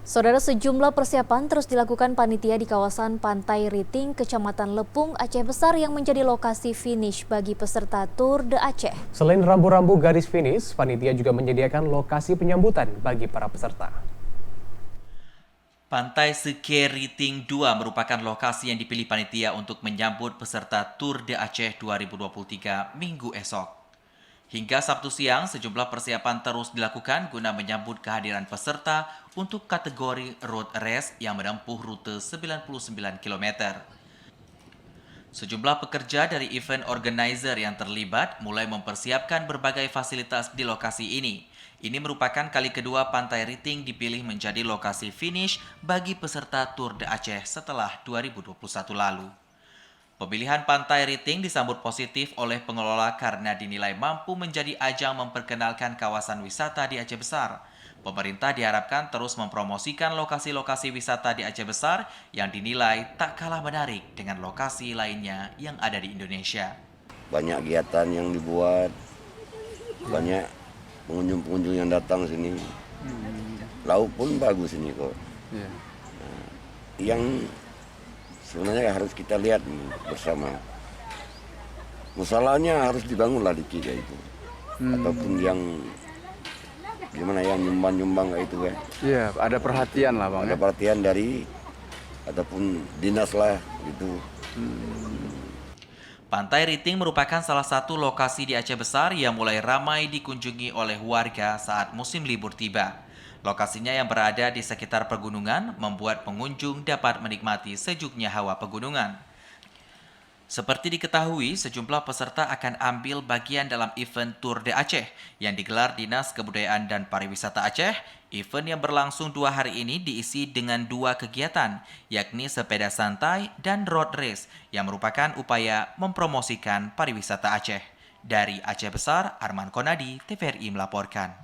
Saudara, sejumlah persiapan terus dilakukan panitia di kawasan Pantai Riting, Kecamatan Lepung, Aceh Besar yang menjadi lokasi finish bagi peserta Tour de Aceh. Selain rambu-rambu garis finish, panitia juga menyediakan lokasi penyambutan bagi para peserta. Pantai Seke Riting 2 merupakan lokasi yang dipilih panitia untuk menyambut peserta Tour de Aceh 2023 minggu esok. Hingga Sabtu siang, sejumlah persiapan terus dilakukan guna menyambut kehadiran peserta untuk kategori road race yang menempuh rute 99 km. Sejumlah pekerja dari event organizer yang terlibat mulai mempersiapkan berbagai fasilitas di lokasi ini. Ini merupakan kali kedua Pantai Riting dipilih menjadi lokasi finish bagi peserta Tour de Aceh setelah 2021 lalu. Pemilihan Pantai Riting disambut positif oleh pengelola karena dinilai mampu menjadi ajang memperkenalkan kawasan wisata di Aceh Besar. Pemerintah diharapkan terus mempromosikan lokasi-lokasi wisata di Aceh Besar yang dinilai tak kalah menarik dengan lokasi lainnya yang ada di Indonesia. Banyak kegiatan yang dibuat, banyak pengunjung-pengunjung yang datang sini. Laut pun bagus ini kok. Yang sebenarnya harus kita lihat bersama. Masalahnya harus dibangunlah di Kika itu. Ataupun yang gimana yang nyumbang-nyumbang itu kan. Iya, ada perhatian lah Bang. Ada perhatian dari ataupun dinas lah gitu. Pantai Riting merupakan salah satu lokasi di Aceh Besar yang mulai ramai dikunjungi oleh warga saat musim libur tiba. Lokasinya yang berada di sekitar pegunungan membuat pengunjung dapat menikmati sejuknya hawa pegunungan. Seperti diketahui, sejumlah peserta akan ambil bagian dalam event Tour de Aceh yang digelar Dinas Kebudayaan dan Pariwisata Aceh. Event yang berlangsung 2 hari ini diisi dengan 2 kegiatan, yakni sepeda santai dan road race yang merupakan upaya mempromosikan pariwisata Aceh. Dari Aceh Besar, Arman Konadi, TVRI melaporkan.